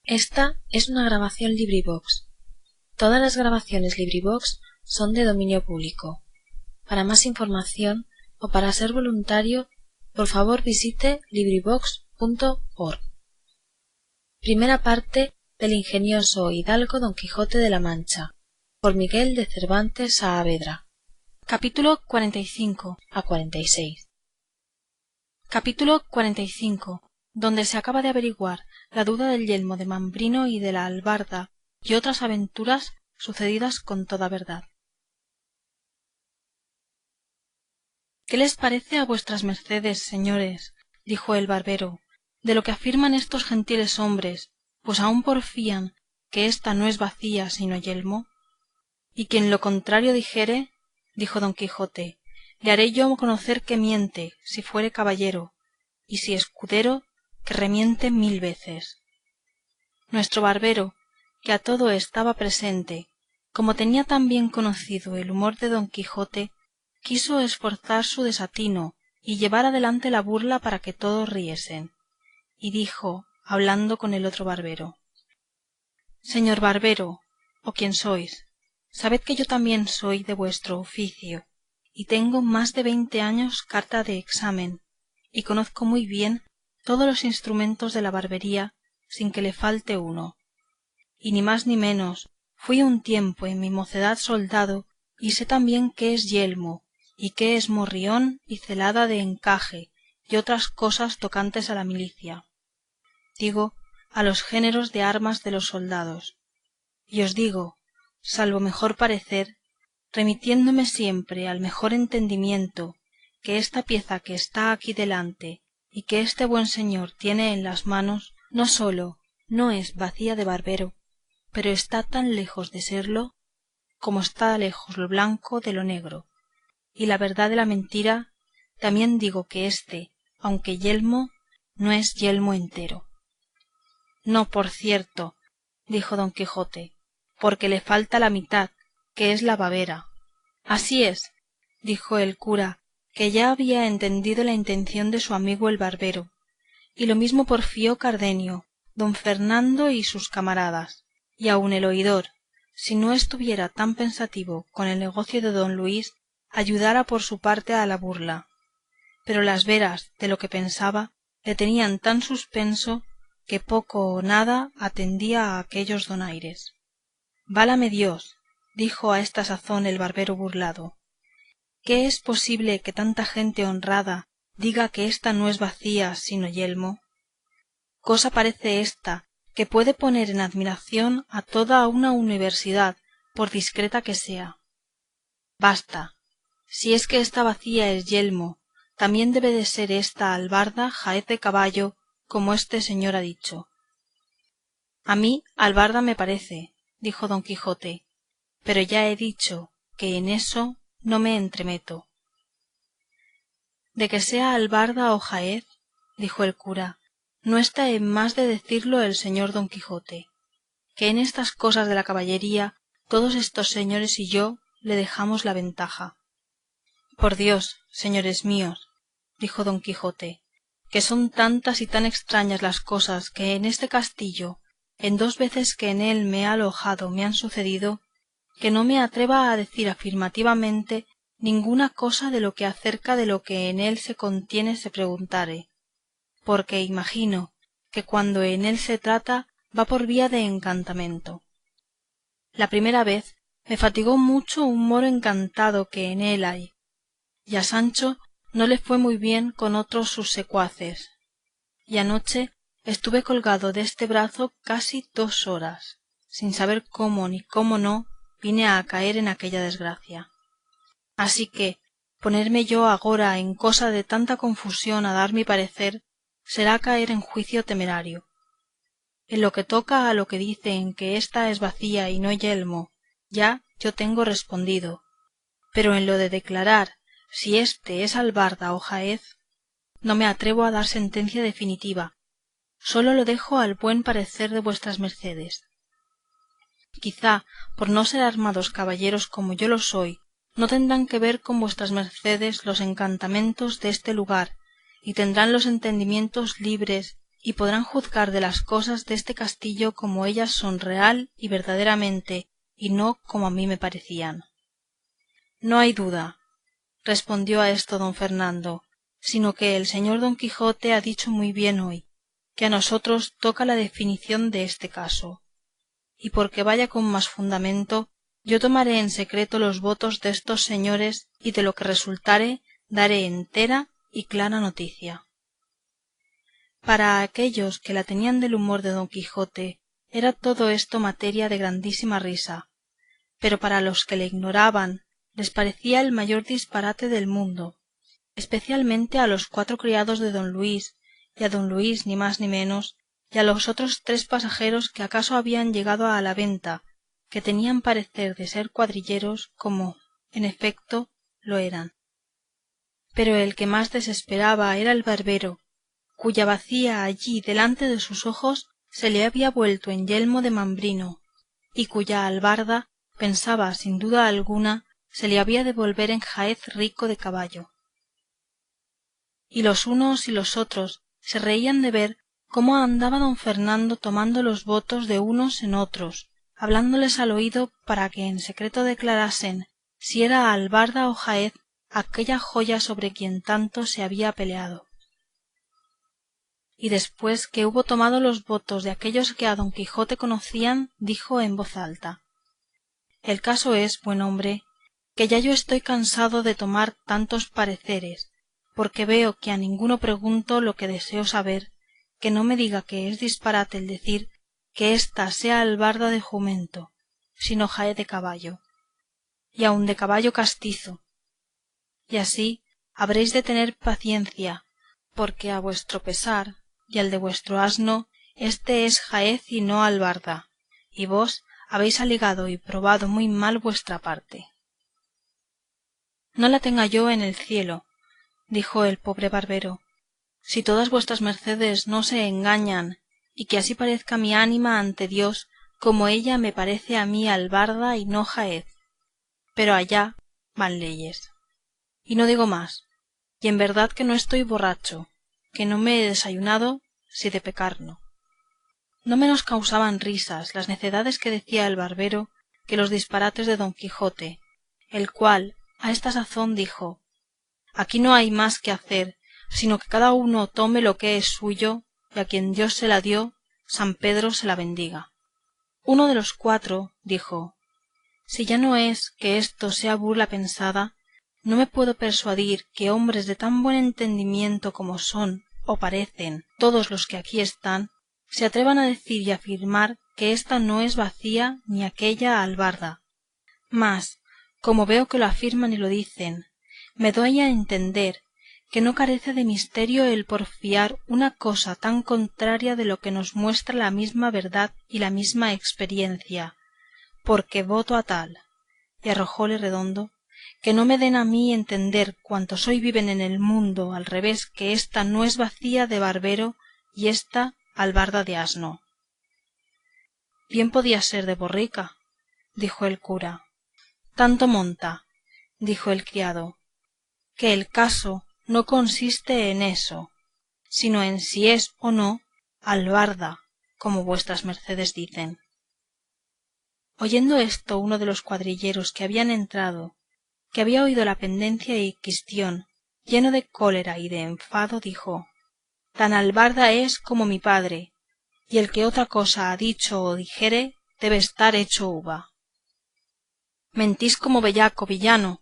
Esta es una grabación LibriVox. Todas las grabaciones LibriVox son de dominio público. Para más información o para ser voluntario, por favor visite LibriVox.org. Primera parte del ingenioso hidalgo Don Quijote de la Mancha, por Miguel de Cervantes Saavedra. Capítulo 45 a 46. Capítulo 45, donde se acaba de averiguar la duda del yelmo de Mambrino y de la albarda y otras aventuras sucedidas con toda verdad. ¿Qué les parece a vuestras mercedes, señores? Dijo el barbero, de lo que afirman estos gentiles hombres, pues aún porfían que ésta no es bacía sino yelmo. Y quien lo contrario dijere, dijo Don Quijote, le haré yo conocer que miente, si fuere caballero, y si escudero, que remiente 1000 veces. Nuestro barbero, que a todo estaba presente, como tenía tan bien conocido el humor de Don Quijote, quiso esforzar su desatino y llevar adelante la burla para que todos riesen, y dijo, hablando con el otro barbero: Señor barbero, o quien sois, sabed que yo también soy de vuestro oficio, y tengo más de 20 años carta de examen, y conozco muy bien todos los instrumentos de la barbería sin que le falte uno, y ni más ni menos fui un tiempo en mi mocedad soldado, y sé también qué es yelmo, y qué es morrión y celada de encaje, y otras cosas tocantes a la milicia, digo, a los géneros de armas de los soldados. Y os digo, salvo mejor parecer, remitiéndome siempre al mejor entendimiento, que esta pieza que está aquí delante y que este buen señor tiene en las manos, no sólo no es bacía de barbero, pero está tan lejos de serlo como está lejos lo blanco de lo negro. Y la verdad de la mentira, también digo que éste, aunque yelmo, no es yelmo entero. No, por cierto, dijo Don Quijote, porque le falta la mitad, que es la babera. Así es, dijo el cura, que ya había entendido la intención de su amigo el barbero, y lo mismo porfió Cardenio, don Fernando y sus camaradas, y aun el oidor, si no estuviera tan pensativo con el negocio de don Luis, ayudara por su parte a la burla. Pero las veras de lo que pensaba le tenían tan suspenso que poco o nada atendía a aquellos donaires. Válame Dios, dijo a esta sazón el barbero burlado, ¿qué es posible que tanta gente honrada diga que ésta no es bacía sino yelmo? Cosa parece ésta que puede poner en admiración a toda una universidad, por discreta que sea. Basta, si es que esta bacía es yelmo, también debe de ser esta albarda jaez de caballo, como este señor ha dicho. A mí albarda me parece, dijo Don Quijote, pero ya he dicho que en eso no me entremeto. De que sea albarda o jaez, dijo el cura, no está en más de decirlo el señor Don Quijote, que en estas cosas de la caballería todos estos señores y yo le dejamos la ventaja. Por Dios, señores míos, dijo Don Quijote, que son tantas y tan extrañas las cosas que en este castillo, en 2 veces que en él me he alojado, me han sucedido, que no me atreva a decir afirmativamente ninguna cosa de lo que acerca de lo que en él se contiene se preguntare, porque imagino que cuando en él se trata va por vía de encantamento. La primera vez me fatigó mucho un moro encantado que en él hay, y a Sancho no le fue muy bien con otros sus secuaces, y anoche estuve colgado deste brazo casi 2 horas, sin saber cómo ni cómo no vine a caer en aquella desgracia. Así que ponerme yo agora en cosa de tanta confusión a dar mi parecer será caer en juicio temerario. En lo que toca a lo que dicen que ésta es bacía y no yelmo, ya yo tengo respondido, pero en lo de declarar si éste es albarda o jaez, no me atrevo a dar sentencia definitiva, sólo lo dejo al buen parecer de vuestras mercedes. Quizá, por no ser armados caballeros como yo lo soy, no tendrán que ver con vuestras mercedes los encantamentos de este lugar, y tendrán los entendimientos libres y podrán juzgar de las cosas deste castillo como ellas son real y verdaderamente, y no como a mí me parecían. No hay duda, respondió a esto don Fernando, sino que el señor Don Quijote ha dicho muy bien hoy, que a nosotros toca la definición de este caso, y porque vaya con más fundamento, yo tomaré en secreto los votos destos señores y de lo que resultare daré entera y clara noticia. Para aquellos que la tenían del humor de Don Quijote era todo esto materia de grandísima risa, pero para los que le ignoraban les parecía el mayor disparate del mundo, especialmente a los 4 criados de don Luis, y a don Luis ni más ni menos, y a los otros 3 pasajeros que acaso habían llegado a la venta, que tenían parecer de ser cuadrilleros como, en efecto, lo eran. Pero el que más desesperaba era el barbero, cuya bacía allí delante de sus ojos se le había vuelto en yelmo de mambrino, y cuya albarda, pensaba sin duda alguna, se le había de volver en jaez rico de caballo. Y los unos y los otros se reían de ver cómo andaba don Fernando tomando los votos de unos en otros, hablándoles al oído para que en secreto declarasen si era albarda o jaez aquella joya sobre quien tanto se había peleado. Y después que hubo tomado los votos de aquellos que a don Quijote conocían, dijo en voz alta: El caso es, buen hombre, que ya yo estoy cansado de tomar tantos pareceres, porque veo que a ninguno pregunto lo que deseo saber, que no me diga que es disparate el decir que ésta sea albarda de jumento, sino jaez de caballo, y aun de caballo castizo. Y así habréis de tener paciencia, porque a vuestro pesar y al de vuestro asno éste es jaez y no albarda, y vos habéis alegado y probado muy mal vuestra parte. No la tenga yo en el cielo, dijo el pobre barbero, si todas vuestras mercedes no se engañan, y que así parezca mi ánima ante Dios como ella me parece a mí albarda y no jaez, pero allá van leyes. Y no digo más, y en verdad que no estoy borracho, que no me he desayunado, si de pecar no. No menos causaban risas las necedades que decía el barbero que los disparates de don Quijote, el cual a esta sazón dijo: Aquí no hay más que hacer, sino que cada uno tome lo que es suyo, y a quien Dios se la dio, San Pedro se la bendiga. Uno de los 4 dijo: Si ya no es que esto sea burla pensada, no me puedo persuadir que hombres de tan buen entendimiento como son, o parecen, todos los que aquí están, se atrevan a decir y afirmar que ésta no es bacía ni aquella albarda. Mas, como veo que lo afirman y lo dicen, me doy a entender que no carece de misterio el porfiar una cosa tan contraria de lo que nos muestra la misma verdad y la misma experiencia, porque voto a tal, y arrojóle Redondo, que no me den a mí entender cuantos hoy viven en el mundo al revés que ésta no es bacía de barbero y ésta albarda de asno. Bien podía ser de borrica, dijo el cura. Tanto monta, dijo el criado, que el caso no consiste en eso, sino en si es o no albarda, como vuestras mercedes dicen. Oyendo esto, uno de los cuadrilleros que habían entrado, que había oído la pendencia y quistión, lleno de cólera y de enfado, dijo: Tan albarda es como mi padre, y el que otra cosa ha dicho o dijere debe estar hecho uva. Mentís como bellaco, villano,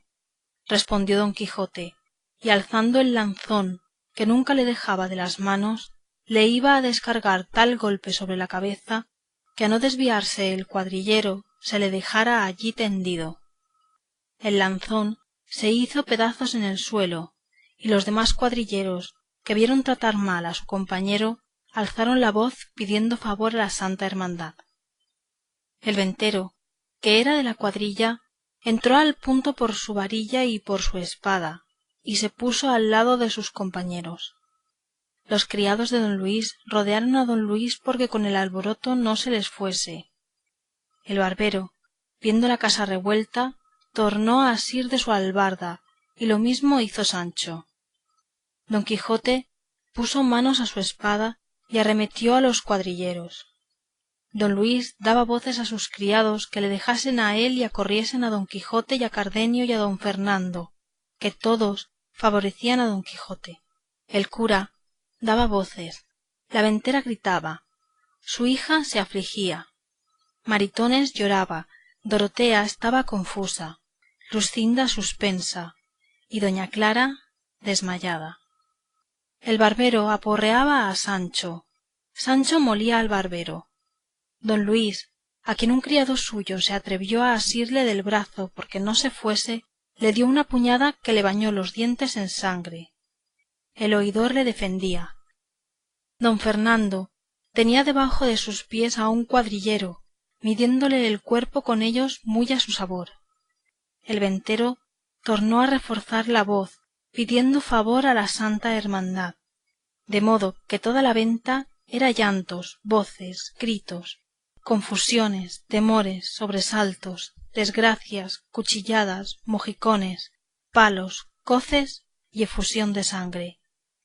respondió don Quijote, y alzando el lanzón que nunca le dejaba de las manos, le iba a descargar tal golpe sobre la cabeza que a no desviarse el cuadrillero se le dejara allí tendido. El lanzón se hizo pedazos en el suelo, y los demás cuadrilleros, que vieron tratar mal a su compañero, alzaron la voz pidiendo favor a la santa hermandad. El ventero, que era de la cuadrilla, entró al punto por su varilla y por su espada, y se puso al lado de sus compañeros. Los criados de don Luis rodearon a don Luis porque con el alboroto no se les fuese. El barbero, viendo la casa revuelta, tornó a asir de su albarda, y lo mismo hizo Sancho. Don Quijote puso manos a su espada y arremetió a los cuadrilleros. Don Luis daba voces a sus criados que le dejasen a él y acorriesen a don Quijote y a Cardenio y a don Fernando, que todos favorecían a don Quijote. El cura daba voces, la ventera gritaba, su hija se afligía, Maritornes lloraba, Dorotea estaba confusa, Luscinda suspensa y doña Clara desmayada. El barbero aporreaba a Sancho, Sancho molía al barbero. Don Luis, a quien un criado suyo se atrevió a asirle del brazo porque no se fuese, le dio una puñada que le bañó los dientes en sangre. El oidor le defendía. Don Fernando tenía debajo de sus pies a un cuadrillero, midiéndole el cuerpo con ellos muy a su sabor. El ventero tornó a reforzar la voz, pidiendo favor a la santa hermandad, de modo que toda la venta era llantos, voces, gritos, confusiones, temores, sobresaltos, desgracias, cuchilladas, mojicones, palos, coces y efusión de sangre.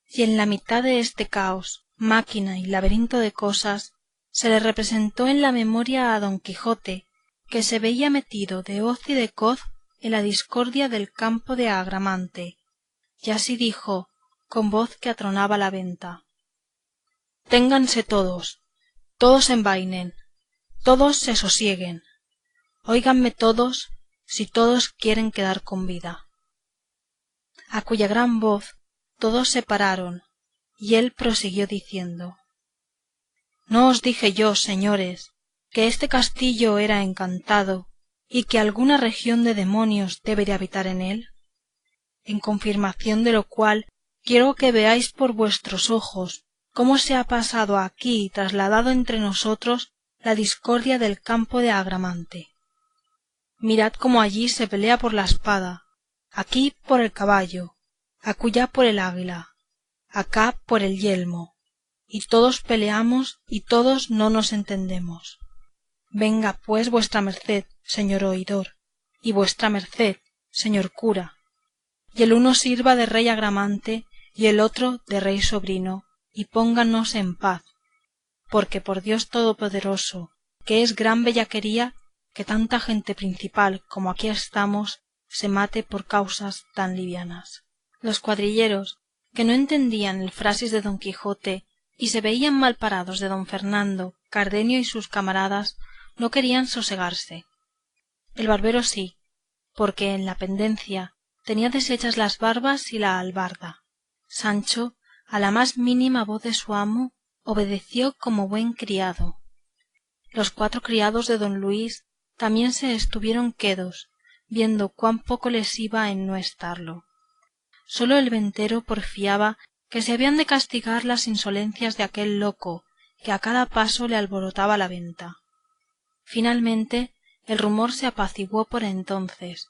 Y en la mitad de este caos, máquina y laberinto de cosas, se le representó en la memoria a don Quijote, que se veía metido de hoz y de coz en la discordia del campo de Agramante, y así dijo, con voz que atronaba la venta: ténganse todos, todos envainen, todos se sosieguen, óiganme todos, si todos quieren quedar con vida. A cuya gran voz todos se pararon, y él prosiguió diciendo: ¿no os dije yo, señores, que este castillo era encantado y que alguna región de demonios debe de habitar en él? En confirmación de lo cual quiero que veáis por vuestros ojos cómo se ha pasado aquí y trasladado entre nosotros la discordia del campo de Agramante. Mirad cómo allí se pelea por la espada, aquí por el caballo, acullá por el águila, acá por el yelmo, y todos peleamos y todos no nos entendemos. Venga pues vuestra merced, señor oidor, y vuestra merced, señor cura, y el uno sirva de rey Agramante y el otro de rey sobrino, y pónganos en paz, porque por Dios todopoderoso, que es gran bellaquería que tanta gente principal como aquí estamos se mate por causas tan livianas. Los cuadrilleros, que no entendían el frasis de don Quijote y se veían mal parados de don Fernando, Cardenio y sus camaradas, no querían sosegarse. El barbero sí, porque en la pendencia tenía deshechas las barbas y la albarda. Sancho, a la más mínima voz de su amo, obedeció como buen criado. Los cuatro criados de don Luis también se estuvieron quedos, viendo cuán poco les iba en no estarlo. Sólo el ventero porfiaba que se habían de castigar las insolencias de aquel loco, que a cada paso le alborotaba la venta. Finalmente el rumor se apaciguó por entonces.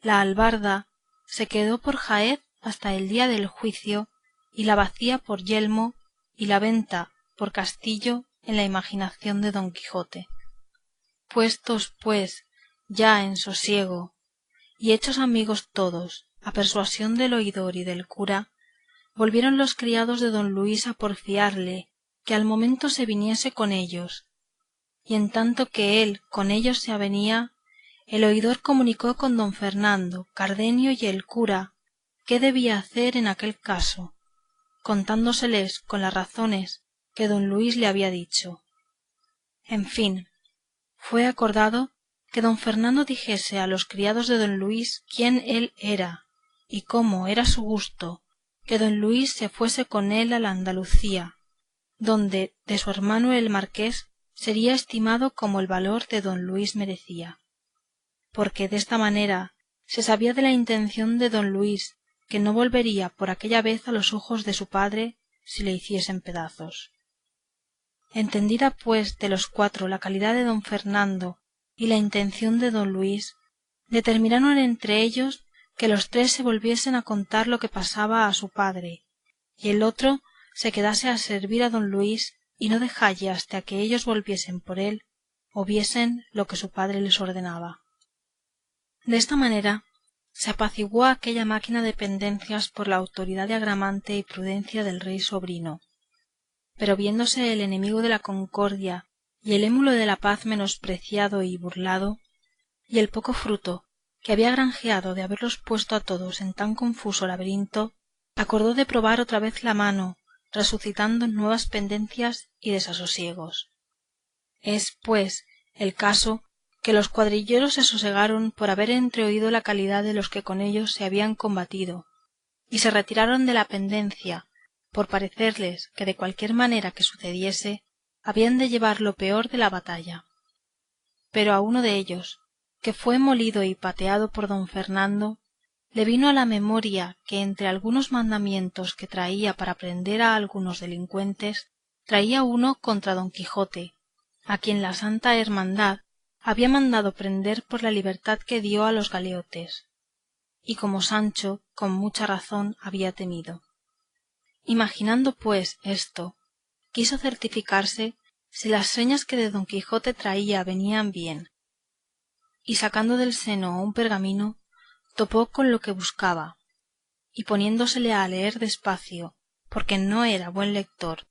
La albarda se quedó por jaez hasta el día del juicio, y la bacía por yelmo, y la venta por castillo en la imaginación de don Quijote. Puestos, pues, ya en sosiego, y hechos amigos todos, a persuasión del oidor y del cura, volvieron los criados de don Luis a porfiarle que al momento se viniese con ellos, y en tanto que él con ellos se avenía, el oidor comunicó con don Fernando, Cardenio y el cura qué debía hacer en aquel caso, contándoseles con las razones que don Luis le había dicho. En fin, fue acordado que don Fernando dijese a los criados de don Luis quién él era y cómo era su gusto que don Luis se fuese con él a la Andalucía, donde de su hermano el marqués sería estimado como el valor de don Luis merecía, porque desta manera se sabía de la intención de don Luis, que no volvería por aquella vez a los ojos de su padre si le hiciesen pedazos. Entendida pues de los cuatro la calidad de don Fernando y la intención de don Luis, determinaron entre ellos que los tres se volviesen a contar lo que pasaba a su padre, y el otro se quedase a servir a don Luis y no dejalle hasta que ellos volviesen por él o viesen lo que su padre les ordenaba. De esta manera se apaciguó aquella máquina de pendencias por la autoridad de Agramante y prudencia del rey sobrino. pero viéndose el enemigo de la concordia y el émulo de la paz menospreciado y burlado, y el poco fruto que había granjeado de haberlos puesto a todos en tan confuso laberinto, acordó de probar otra vez la mano, resucitando nuevas pendencias y desasosiegos. Es, pues, el caso que los cuadrilleros se sosegaron por haber entreoído la calidad de los que con ellos se habían combatido, y se retiraron de la pendencia, por parecerles que de cualquier manera que sucediese, habían de llevar lo peor de la batalla. Pero a uno de ellos, que fue molido y pateado por don Fernando, le vino a la memoria que entre algunos mandamientos que traía para prender a algunos delincuentes, traía uno contra don Quijote, a quien la Santa Hermandad había mandado prender por la libertad que dio a los galeotes, y como Sancho con mucha razón había temido. Imaginando pues esto, quiso certificarse si las señas que de don Quijote traía venían bien, y sacando del seno un pergamino, topó con lo que buscaba, y poniéndosele a leer despacio, porque no era buen lector,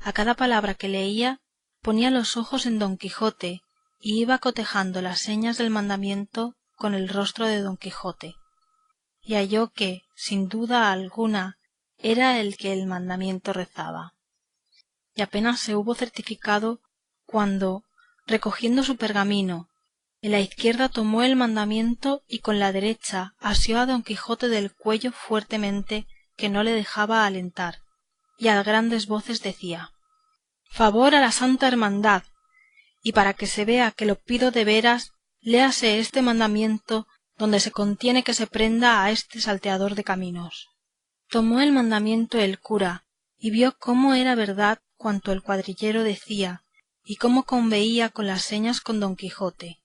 a cada palabra que leía ponía los ojos en don Quijote y iba cotejando las señas del mandamiento con el rostro de don Quijote, y halló que, sin duda alguna, era el que el mandamiento rezaba. Y apenas se hubo certificado cuando, recogiendo su pergamino, en la izquierda tomó el mandamiento y con la derecha asió a don Quijote del cuello fuertemente, que no le dejaba alentar, y a grandes voces decía: «Favor a la Santa Hermandad, y para que se vea que lo pido de veras, léase este mandamiento donde se contiene que se prenda a este salteador de caminos». Tomó el mandamiento el cura y vio cómo era verdad cuanto el cuadrillero decía y cómo conveía con las señas con don Quijote,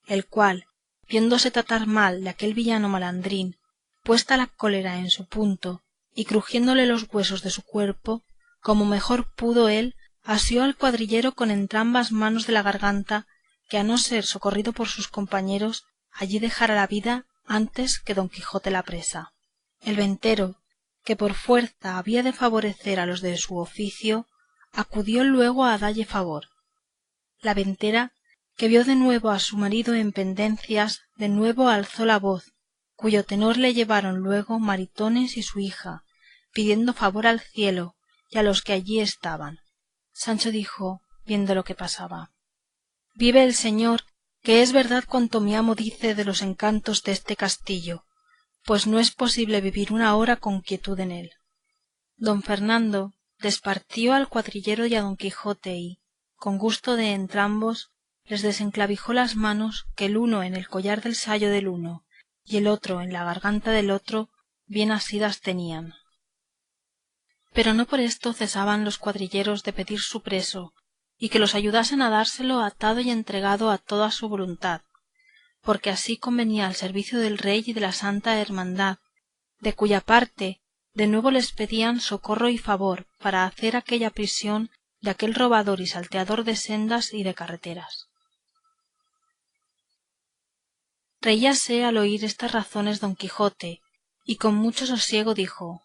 el cual, viéndose tratar mal de aquel villano malandrín, puesta la cólera en su punto y crujiéndole los huesos de su cuerpo, como mejor pudo él, asió al cuadrillero con entrambas manos de la garganta, que a no ser socorrido por sus compañeros, allí dejara la vida antes que don Quijote la presa. El ventero, que por fuerza había de favorecer a los de su oficio, acudió luego a dalle favor. La ventera, que vio de nuevo a su marido en pendencias, de nuevo alzó la voz, cuyo tenor le llevaron luego Maritornes y su hija, pidiendo favor al cielo y a los que allí estaban. Sancho dijo, viendo lo que pasaba: «Vive el Señor, que es verdad cuanto mi amo dice de los encantos de este castillo, pues no es posible vivir una hora con quietud en él». Don Fernando despartió al cuadrillero y a don Quijote y, con gusto de entrambos, les desenclavijó las manos, que el uno en el collar del sayo del uno y el otro en la garganta del otro bien asidas tenían. Pero no por esto cesaban los cuadrilleros de pedir su preso, y que los ayudasen a dárselo atado y entregado a toda su voluntad, porque así convenía al servicio del rey y de la Santa Hermandad, de cuya parte de nuevo les pedían socorro y favor para hacer aquella prisión de aquel robador y salteador de sendas y de carreteras. Reíase al oír estas razones don Quijote, y con mucho sosiego dijo: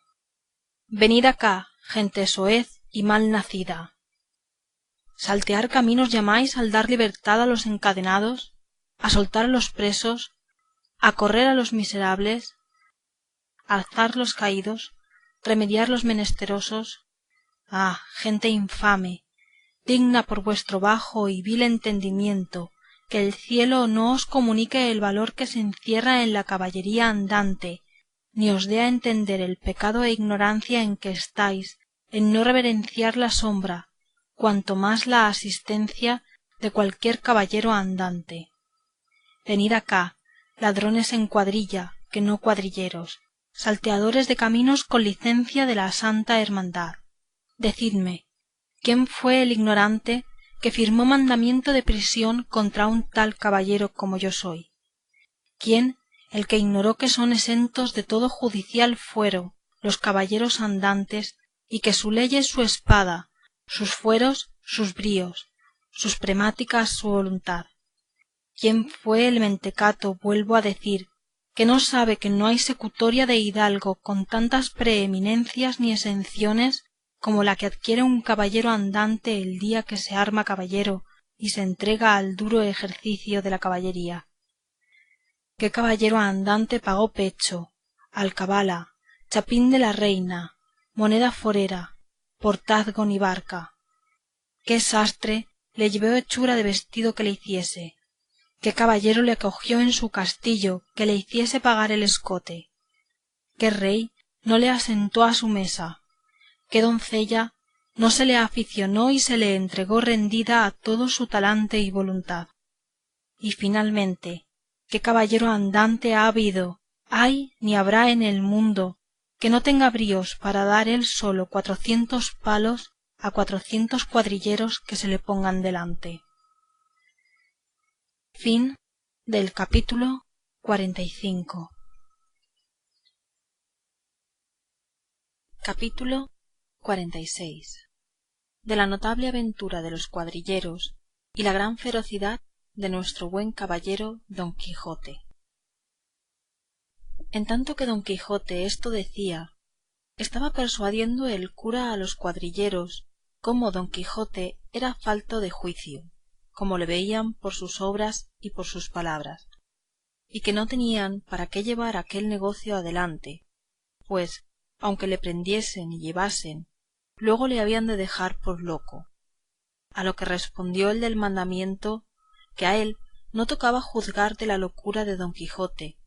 «Venid acá, gente soez y mal nacida. ¿Saltear caminos llamáis al dar libertad a los encadenados, a soltar a los presos, a correr a los miserables, alzar los caídos, remediar los menesterosos? Ah, gente infame, digna por vuestro bajo y vil entendimiento, que el cielo no os comunique el valor que se encierra en la caballería andante, ni os dé a entender el pecado e ignorancia en que estáis, en no reverenciar la sombra, cuanto más la asistencia de cualquier caballero andante. Venid acá, ladrones en cuadrilla, que no cuadrilleros, salteadores de caminos con licencia de la Santa Hermandad. Decidme, ¿quién fue el ignorante que firmó mandamiento de prisión contra un tal caballero como yo soy? ¿Quién el que ignoró que son exentos de todo judicial fuero los caballeros andantes, y que su ley es su espada, sus fueros sus bríos, sus premáticas su voluntad? ¿Quién fue el mentecato, vuelvo a decir, que no sabe que no hay secutoria de hidalgo con tantas preeminencias ni exenciones como la que adquiere un caballero andante el día que se arma caballero y se entrega al duro ejercicio de la caballería. ¿Qué caballero andante pagó pecho, alcabala, chapín de la reina, moneda forera, portazgo ni barca? ¿Qué sastre le llevó hechura de vestido que le hiciese? ¿Qué caballero le acogió en su castillo que le hiciese pagar el escote? ¿Qué rey no le asentó a su mesa? ¿Qué doncella no se le aficionó y se le entregó rendida a todo su talante y voluntad? Y finalmente, ¿qué caballero andante ha habido, hay ni habrá en el mundo que no tenga bríos para dar él solo 400 palos a 400 cuadrilleros que se le pongan delante? Fin del capítulo 45. Capítulo 46. De la notable aventura de los cuadrilleros y la gran ferocidad de nuestro buen caballero Don Quijote. En tanto que Don Quijote esto decía, estaba persuadiendo el cura a los cuadrilleros cómo Don Quijote era falto de juicio, como le veían por sus obras y por sus palabras, y que no tenían para qué llevar aquel negocio adelante, pues, aunque le prendiesen y llevasen, luego le habían de dejar por loco. A lo que respondió el del mandamiento, que a él no tocaba juzgar de la locura de Don Quijote,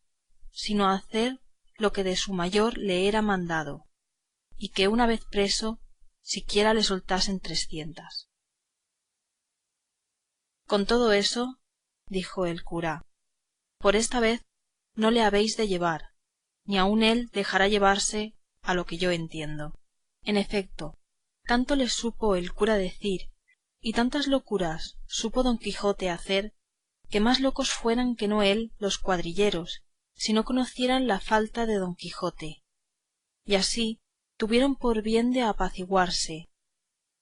sino hacer lo que de su mayor le era mandado, y que una vez preso, siquiera le soltasen 300. Con todo eso, dijo el cura, por esta vez no le habéis de llevar, ni aun él dejará llevarse, a lo que yo entiendo. En efecto, tanto le supo el cura decir, y tantas locuras supo Don Quijote hacer, que más locos fueran que no él los cuadrilleros, si no conocieran la falta de Don Quijote. Y así tuvieron por bien de apaciguarse,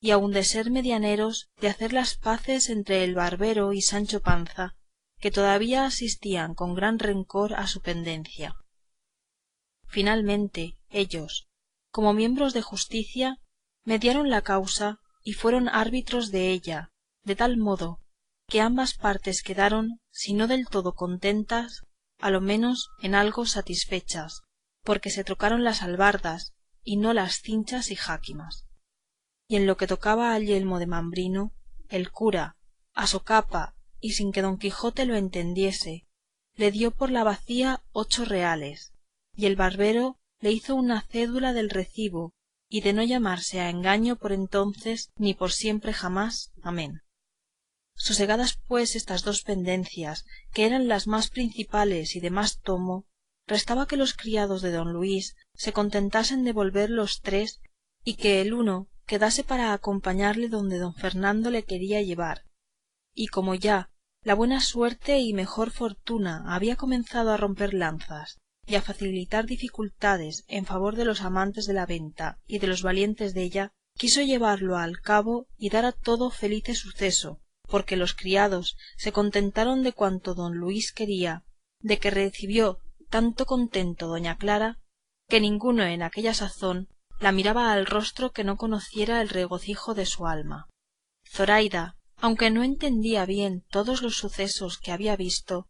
y aun de ser medianeros de hacer las paces entre el barbero y Sancho Panza, que todavía asistían con gran rencor a su pendencia. Finalmente ellos, como miembros de justicia, mediaron la causa y fueron árbitros de ella, de tal modo que ambas partes quedaron, si no del todo contentas, a lo menos en algo satisfechas, porque se trocaron las albardas y no las cinchas y jáquimas. Y en lo que tocaba al yelmo de Mambrino, el cura, a socapa y sin que Don Quijote lo entendiese, le dio por la bacía 8 reales, y el barbero le hizo una cédula del recibo y de no llamarse a engaño por entonces ni por siempre jamás. Amén. Sosegadas pues estas dos pendencias, que eran las más principales y de más tomo, restaba que los criados de don Luis se contentasen de volver los 3 y que el uno quedase para acompañarle donde don Fernando le quería llevar. Y como ya la buena suerte y mejor fortuna había comenzado a romper lanzas y a facilitar dificultades en favor de los amantes de la venta y de los valientes della, quiso llevarlo al cabo y dar a todo felice suceso, porque los criados se contentaron de cuanto don Luis quería, de que recibió tanto contento doña Clara, que ninguno en aquella sazón la miraba al rostro que no conociera el regocijo de su alma. Zoraida, aunque no entendía bien todos los sucesos que había visto,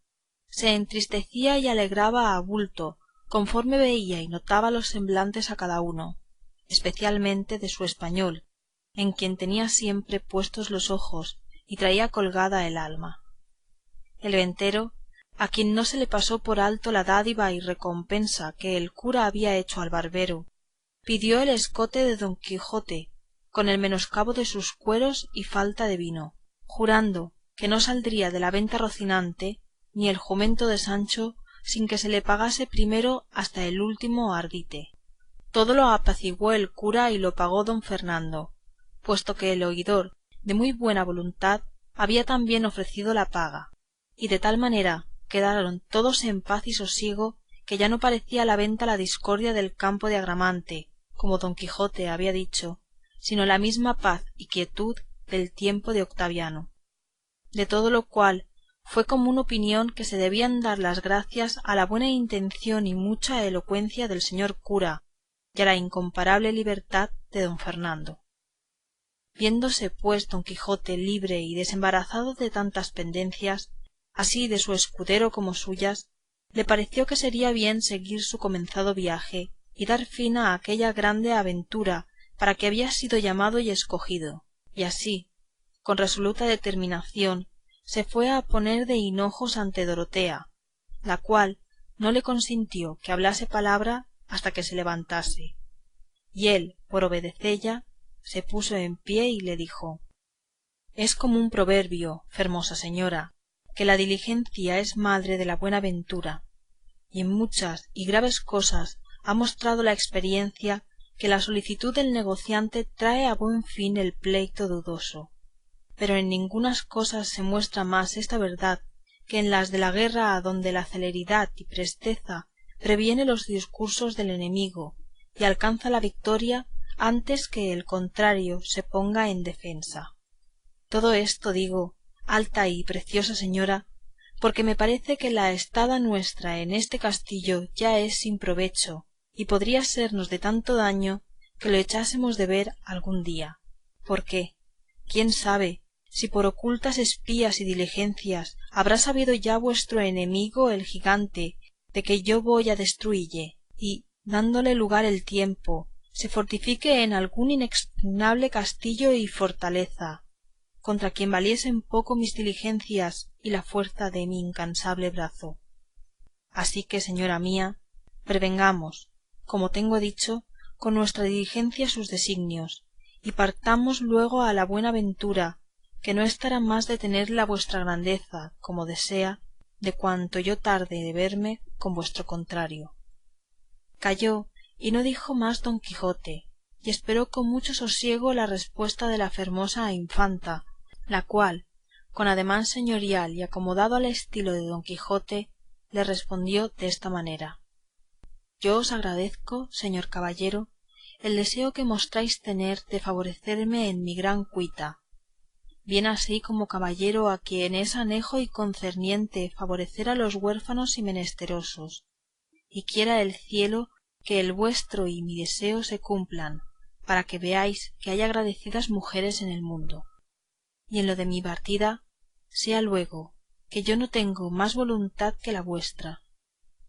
se entristecía y alegraba a bulto conforme veía y notaba los semblantes a cada uno, especialmente de su español, en quien tenía siempre puestos los ojos y traía colgada el alma. El ventero, a quien no se le pasó por alto la dádiva y recompensa que el cura había hecho al barbero, pidió el escote de Don Quijote con el menoscabo de sus cueros y falta de vino, jurando que no saldría de la venta rocinante ni el jumento de Sancho sin que se le pagase primero hasta el último ardite. Todo lo apaciguó el cura y lo pagó don Fernando, puesto que el oidor de muy buena voluntad había también ofrecido la paga, y de tal manera quedaron todos en paz y sosiego que ya no parecía la venta la discordia del campo de Agramante, como don Quijote había dicho, sino la misma paz y quietud del tiempo de Octaviano. De todo lo cual fue común opinión que se debían dar las gracias a la buena intención y mucha elocuencia del señor cura, y a la incomparable libertad de don Fernando. Viéndose pues don Quijote libre y desembarazado de tantas pendencias, así de su escudero como suyas, le pareció que sería bien seguir su comenzado viaje y dar fin a aquella grande aventura para que había sido llamado y escogido, y así, con resoluta determinación, se fue a poner de hinojos ante Dorotea, la cual no le consintió que hablase palabra hasta que se levantase, y él, por obedecella, se puso en pie y le dijo: es común proverbio, fermosa señora, que la diligencia es madre de la buena ventura, y en muchas y graves cosas ha mostrado la experiencia que la solicitud del negociante trae a buen fin el pleito dudoso, pero en ningunas cosas se muestra más esta verdad que en las de la guerra, adonde la celeridad y presteza previene los discursos del enemigo y alcanza la victoria antes que el contrario se ponga en defensa. Todo esto digo, alta y preciosa señora, porque me parece que la estada nuestra en este castillo ya es sin provecho y podría sernos de tanto daño que lo echásemos de ver algún día, porque, quién sabe, si por ocultas espías y diligencias habrá sabido ya vuestro enemigo el gigante de que yo voy a destruille, y, dándole lugar el tiempo, se fortifique en algún inexpugnable castillo y fortaleza, contra quien valiesen poco mis diligencias y la fuerza de mi incansable brazo. Así que, señora mía, prevengamos, como tengo dicho, con nuestra diligencia sus designios, y partamos luego a la buena ventura, que no estará más de tenerla vuestra grandeza, como desea, de cuanto yo tarde de verme con vuestro contrario. Calló y no dijo más don Quijote, y esperó con mucho sosiego la respuesta de la fermosa infanta, la cual, con ademán señorial y acomodado al estilo de don Quijote, le respondió desta manera: yo os agradezco, señor caballero, el deseo que mostráis tener de favorecerme en mi gran cuita, bien así como caballero a quien es anejo y concerniente favorecer a los huérfanos y menesterosos, y quiera el cielo que el vuestro y mi deseo se cumplan, para que veáis que hay agradecidas mujeres en el mundo. Y en lo de mi partida, sea luego, que yo no tengo más voluntad que la vuestra.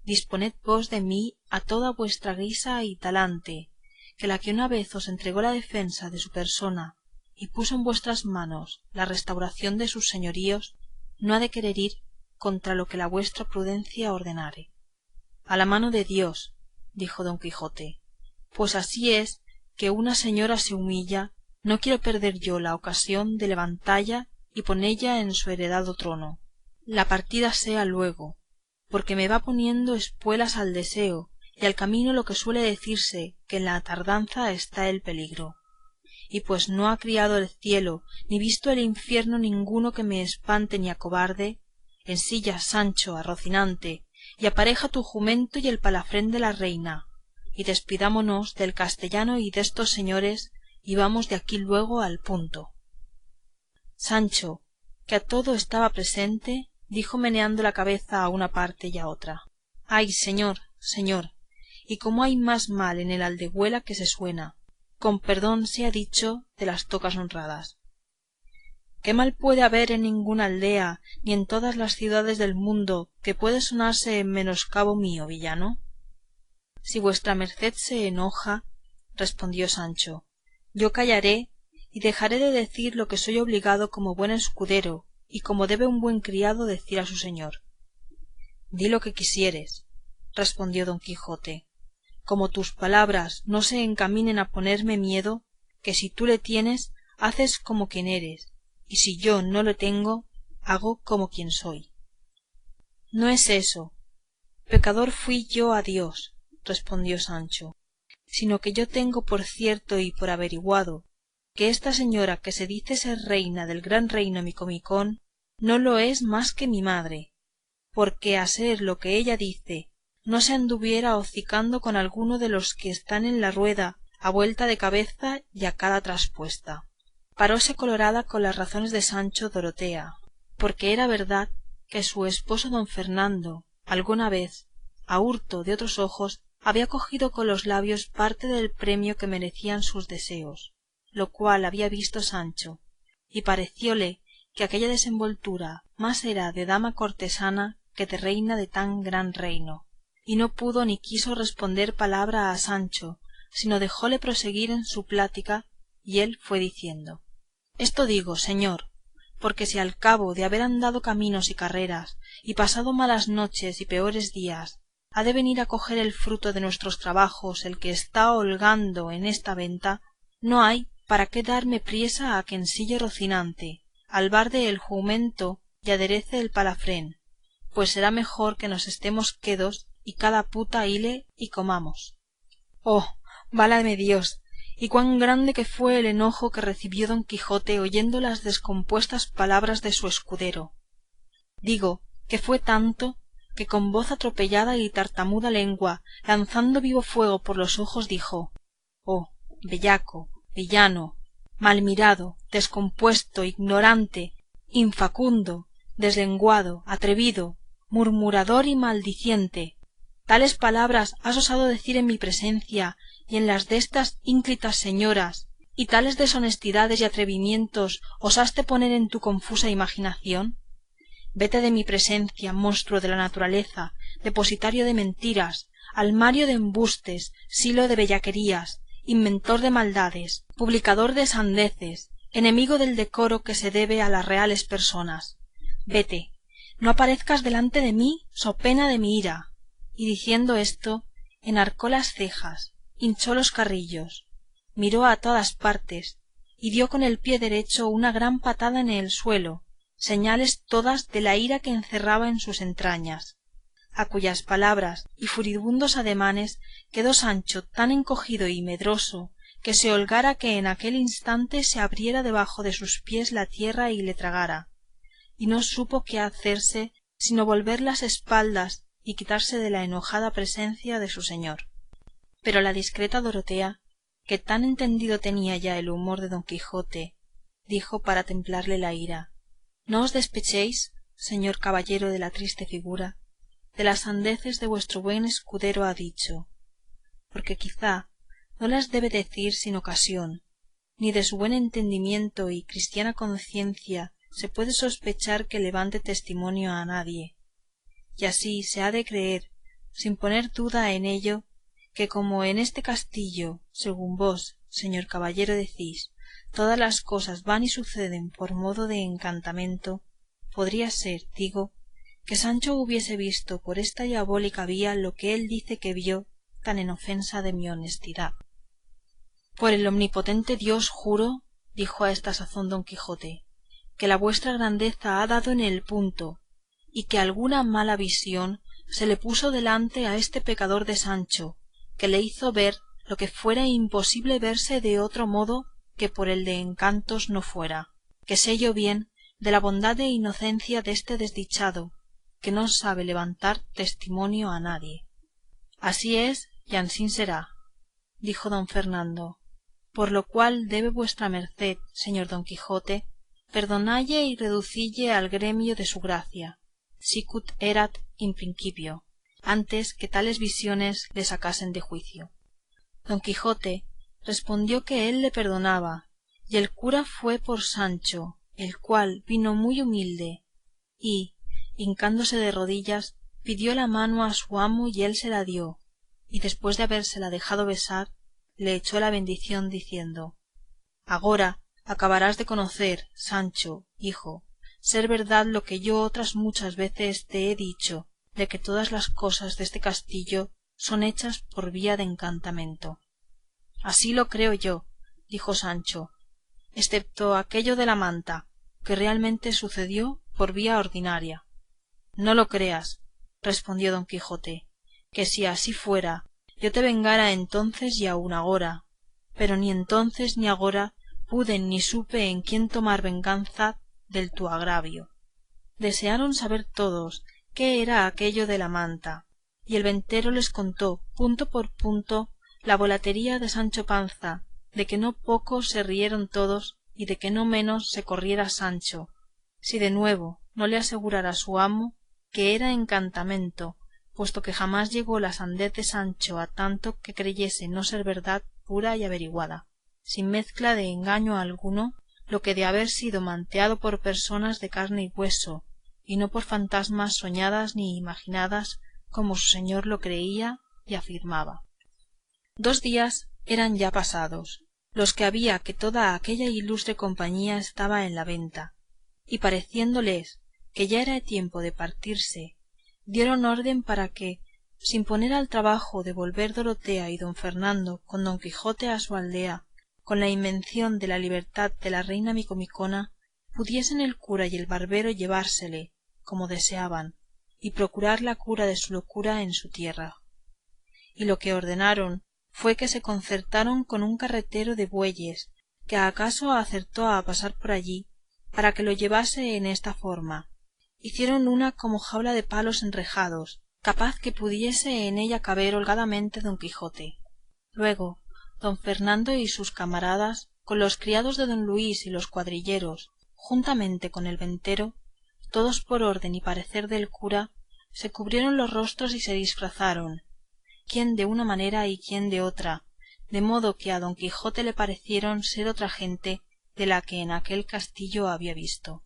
Disponed vos de mí a toda vuestra guisa y talante, que la que una vez os entregó la defensa de su persona y puso en vuestras manos la restauración de sus señoríos, no ha de querer ir contra lo que la vuestra prudencia ordenare. A la mano de Dios, dijo don Quijote, pues así es que una señora se humilla, no quiero perder yo la ocasión de levantalla y ponella en su heredado trono. La partida sea luego, porque me va poniendo espuelas al deseo y al camino lo que suele decirse, que en la tardanza está el peligro. Y pues no ha criado el cielo, ni visto el infierno ninguno que me espante ni acobarde, ensilla, Sancho, a Rocinante, y apareja tu jumento y el palafrén de la reina, y despidámonos del castellano y destos señores, y vamos de aquí luego al punto. Sancho, que a todo estaba presente, dijo meneando la cabeza a una parte y a otra: ay, señor, señor, y cómo hay más mal en el Aldehuela que se suena, con perdón sea dicho, de las tocas honradas. ¿Qué mal puede haber en ninguna aldea, ni en todas las ciudades del mundo, que puede sonarse en menoscabo mío, villano? Si vuestra merced se enoja, respondió Sancho, yo callaré y dejaré de decir lo que soy obligado como buen escudero y como debe un buen criado decir a su señor. Di lo que quisieres, respondió don Quijote, como tus palabras no se encaminen a ponerme miedo, que si tú le tienes, haces como quien eres, y si yo no le tengo, hago como quien soy. No es eso, pecador fui yo a Dios, respondió Sancho, sino que yo tengo por cierto y por averiguado que esta señora que se dice ser reina del gran reino Micomicón no lo es más que mi madre, porque a ser lo que ella dice no se anduviera hocicando con alguno de los que están en la rueda a vuelta de cabeza y a cada traspuesta. Paróse colorada con las razones de Sancho Dorotea, porque era verdad que su esposo don Fernando alguna vez, a hurto de otros ojos, había cogido con los labios parte del premio que merecían sus deseos, lo cual había visto Sancho, y parecióle que aquella desenvoltura más era de dama cortesana que de reina de tan gran reino, y no pudo ni quiso responder palabra a Sancho, sino dejóle proseguir en su plática, y él fue diciendo: esto digo, señor, porque si al cabo de haber andado caminos y carreras, y pasado malas noches y peores días, ha de venir a coger el fruto de nuestros trabajos el que está holgando en esta venta, no hay para qué darme priesa a que ensille rocinante, albarde el jumento y aderece el palafrén, pues será mejor que nos estemos quedos y cada puta hile y comamos. Oh, válame Dios, y cuán grande que fue el enojo que recibió don Quijote oyendo las descompuestas palabras de su escudero. Digo que fue tanto que con voz atropellada y tartamuda lengua, lanzando vivo fuego por los ojos, dijo: oh, bellaco, villano, mal mirado, descompuesto, ignorante, infacundo, deslenguado, atrevido, murmurador y maldiciente, tales palabras has osado decir en mi presencia y en las destas ínclitas señoras, y tales deshonestidades y atrevimientos osaste poner en tu confusa imaginación. Vete de mi presencia, monstruo de la naturaleza, depositario de mentiras, almario de embustes, silo de bellaquerías, inventor de maldades, publicador de sandeces, enemigo del decoro que se debe a las reales personas. Vete, no aparezcas delante de mí so pena de mi ira. Y diciendo esto, enarcó las cejas, hinchó los carrillos, miró a todas partes, y dio con el pie derecho una gran patada en el suelo, señales todas de la ira que encerraba en sus entrañas, a cuyas palabras y furibundos ademanes quedó Sancho tan encogido y medroso que se holgara que en aquel instante se abriera debajo de sus pies la tierra y le tragara, y no supo qué hacerse sino volver las espaldas y quitarse de la enojada presencia de su señor. Pero la discreta Dorotea, que tan entendido tenía ya el humor de don Quijote, dijo para templarle la ira: no os despechéis, señor caballero de la triste figura, de las sandeces de vuestro buen escudero ha dicho, porque quizá no las debe decir sin ocasión, ni de su buen entendimiento y cristiana conciencia se puede sospechar que levante testimonio a nadie, y así se ha de creer, sin poner duda en ello, que como en este castillo, según vos, señor caballero, decís, todas las cosas van y suceden por modo de encantamento, podría ser, digo, que Sancho hubiese visto por esta diabólica vía lo que él dice que vio, tan en ofensa de mi honestidad. Por el omnipotente Dios juro, dijo a esta sazón don Quijote, que la vuestra grandeza ha dado en el punto, y que alguna mala visión se le puso delante a este pecador de Sancho, que le hizo ver lo que fuera imposible verse de otro modo que por el de encantos no fuera, que sé yo bien de la bondad e inocencia deste desdichado, que no sabe levantar testimonio a nadie. Así es y ansí será, dijo don Fernando, por lo cual debe vuestra merced, señor don Quijote, perdonalle y reducille al gremio de su gracia, sicut erat in principio, antes que tales visiones le sacasen de juicio. Don Quijote respondió que él le perdonaba, y el cura fue por Sancho, el cual vino muy humilde, y, hincándose de rodillas, pidió la mano a su amo y él se la dio, y después de habérsela dejado besar, le echó la bendición diciendo: agora acabarás de conocer, Sancho, hijo, ser verdad lo que yo otras muchas veces te he dicho, de que todas las cosas deste castillo son hechas por vía de encantamento. Así lo creo yo, dijo Sancho, excepto aquello de la manta, que realmente sucedió por vía ordinaria. No lo creas, respondió don Quijote, que si así fuera, yo te vengara entonces y aun agora, pero ni entonces ni agora pude ni supe en quién tomar venganza del tu agravio. Desearon saber todos qué era aquello de la manta, y el ventero les contó punto por punto la volatería de Sancho Panza, de que no poco se rieron todos y de que no menos se corriera Sancho, si de nuevo no le asegurara su amo que era encantamento, puesto que jamás llegó la sandez de Sancho a tanto que creyese no ser verdad pura y averiguada, sin mezcla de engaño alguno, lo que de haber sido manteado por personas de carne y hueso, y no por fantasmas soñadas ni imaginadas, como su señor lo creía y afirmaba. 2 días eran ya pasados, los que había que toda aquella ilustre compañía estaba en la venta, y pareciéndoles que ya era tiempo de partirse, dieron orden para que, sin poner al trabajo de volver Dorotea y don Fernando con don Quijote a su aldea, con la invención de la libertad de la reina Micomicona, pudiesen el cura y el barbero llevársele, como deseaban, y procurar la cura de su locura en su tierra. Y lo que ordenaron fue que se concertaron con un carretero de bueyes, que acaso acertó a pasar por allí, para que lo llevase en esta forma. Hicieron una como jaula de palos enrejados, capaz que pudiese en ella caber holgadamente don Quijote. Luego don Fernando y sus camaradas, con los criados de don Luis y los cuadrilleros, juntamente con el ventero, todos por orden y parecer del cura, se cubrieron los rostros y se disfrazaron, quién de una manera y quién de otra, de modo que a don Quijote le parecieron ser otra gente de la que en aquel castillo había visto.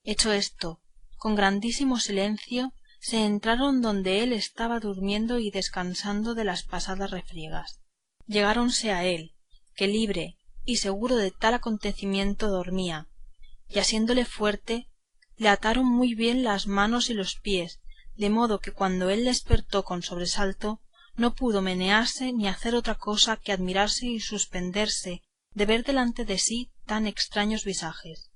Hecho esto, con grandísimo silencio, se entraron donde él estaba durmiendo y descansando de las pasadas refriegas. Llegáronse a él, que libre y seguro de tal acontecimiento dormía, y asiéndole fuerte, le ataron muy bien las manos y los pies, de modo que cuando él despertó con sobresalto, no pudo menearse ni hacer otra cosa que admirarse y suspenderse de ver delante de sí tan extraños visajes.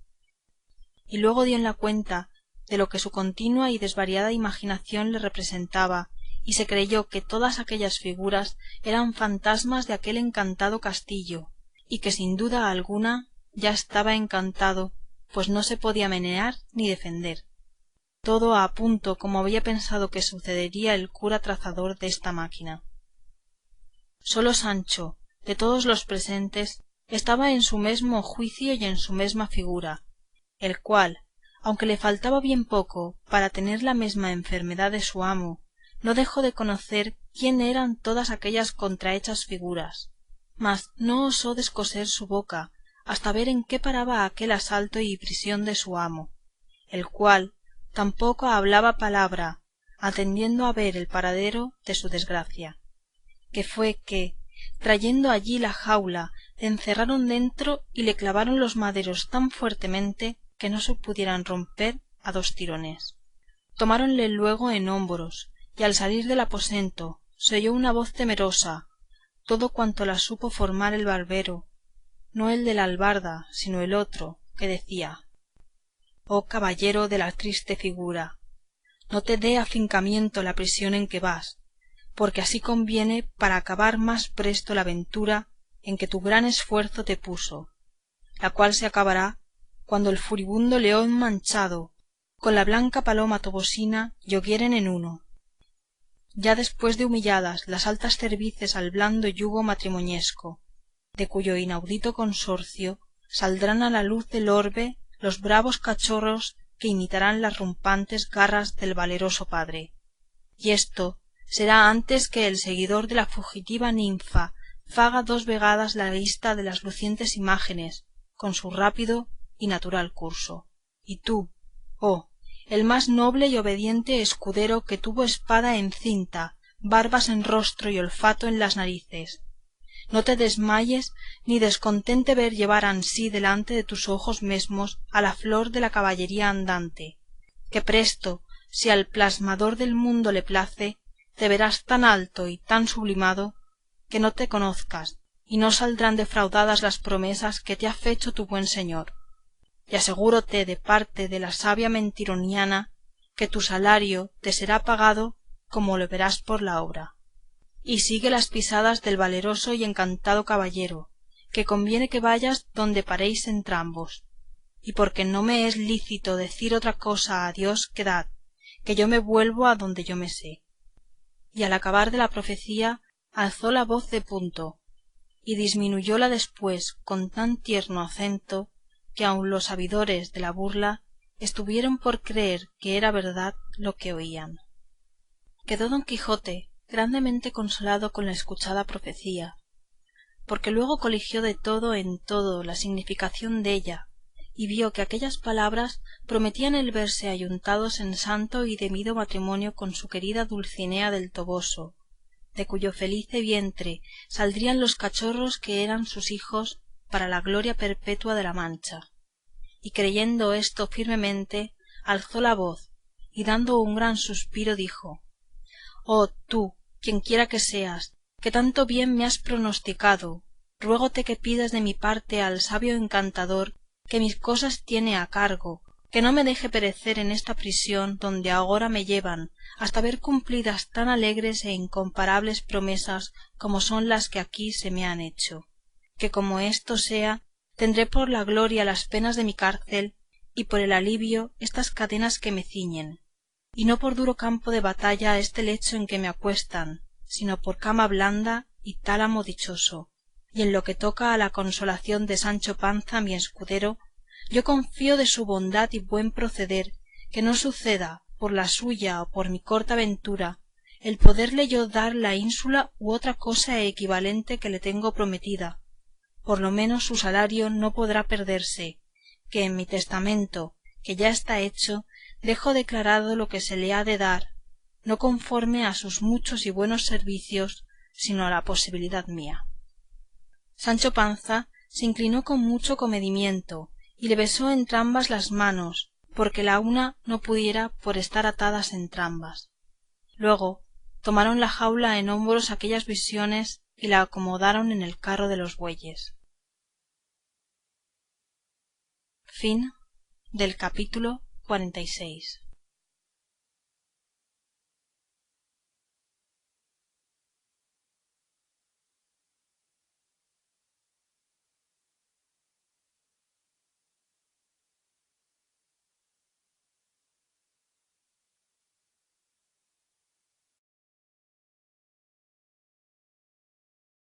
Y luego dio en la cuenta de lo que su continua y desvariada imaginación le representaba, y se creyó que todas aquellas figuras eran fantasmas de aquel encantado castillo, y que sin duda alguna ya estaba encantado, pues no se podía menear ni defender. Todo a punto como había pensado que sucedería el cura trazador desta máquina. Sólo Sancho, de todos los presentes, estaba en su mesmo juicio y en su mesma figura, el cual, aunque le faltaba bien poco para tener la mesma enfermedad de su amo, no dejó de conocer quién eran todas aquellas contrahechas figuras, mas no osó descoser su boca hasta ver en qué paraba aquel asalto y prisión de su amo, el cual tampoco hablaba palabra, atendiendo a ver el paradero de su desgracia, que fue que, trayendo allí la jaula, le encerraron dentro y le clavaron los maderos tan fuertemente que no se pudieran romper a 2 tirones. Tomáronle luego en hombros, y al salir del aposento se oyó una voz temerosa, todo cuanto la supo formar el barbero, no el de la albarda, sino el otro, que decía: «Oh caballero de la triste figura, no te dé afincamiento la prisión en que vas, porque así conviene para acabar más presto la aventura en que tu gran esfuerzo te puso, la cual se acabará cuando el furibundo león manchado con la blanca paloma tobosina yoguieren en uno, ya después de humilladas las altas cervices al blando yugo matrimoñesco, de cuyo inaudito consorcio saldrán a la luz del orbe los bravos cachorros que imitarán las rumpantes garras del valeroso padre. Y esto será antes que el seguidor de la fugitiva ninfa faga 2 vegadas la vista de las lucientes imágenes con su rápido y natural curso. Y tú, oh, el más noble y obediente escudero que tuvo espada en cinta, barbas en rostro y olfato en las narices, no te desmayes ni descontente ver llevar ansí delante de tus ojos mesmos a la flor de la caballería andante, que presto, si al plasmador del mundo le place, te verás tan alto y tan sublimado que no te conozcas y no saldrán defraudadas las promesas que te ha fecho tu buen señor. Y asegúrote de parte de la sabia mentironiana que tu salario te será pagado como lo verás por la obra. Y sigue las pisadas del valeroso y encantado caballero, que conviene que vayas donde paréis entrambos, y porque no me es lícito decir otra cosa a Dios que dad, que yo me vuelvo a donde yo me sé». Y al acabar de la profecía alzó la voz de punto, y disminuyóla después con tan tierno acento que aun los sabidores de la burla estuvieron por creer que era verdad lo que oían. quedó don quijote grandemente consolado con la escuchada profecía, porque luego coligió de todo en todo la significación della, y vio que aquellas palabras prometían el verse ayuntados en santo y debido matrimonio con su querida Dulcinea del Toboso, de cuyo felice vientre saldrían los cachorros que eran sus hijos para la gloria perpetua de la Mancha. Y creyendo esto firmemente, alzó la voz, y dando un gran suspiro dijo: «Oh tú, quienquiera que seas, que tanto bien me has pronosticado, ruégote que pidas de mi parte al sabio encantador que mis cosas tiene a cargo, que no me deje perecer en esta prisión donde agora me llevan, hasta ver cumplidas tan alegres e incomparables promesas como son las que aquí se me han hecho, que como esto sea, tendré por la gloria las penas de mi cárcel y por el alivio estas cadenas que me ciñen, y no por duro campo de batalla este lecho en que me acuestan, sino por cama blanda y tálamo dichoso. Y en lo que toca a la consolación de Sancho Panza mi escudero, yo confío de su bondad y buen proceder, que no suceda, por la suya o por mi corta ventura, el poderle yo dar la ínsula u otra cosa equivalente que le tengo prometida. Por lo menos su salario no podrá perderse, que en mi testamento, que ya está hecho, dejo declarado lo que se le ha de dar, no conforme a sus muchos y buenos servicios, sino a la posibilidad mía». Sancho Panza se inclinó con mucho comedimiento y le besó entrambas las manos, porque la una no pudiera por estar atadas entrambas. Luego tomaron la jaula en hombros aquellas visiones y la acomodaron en el carro de los bueyes. Capítulo 46.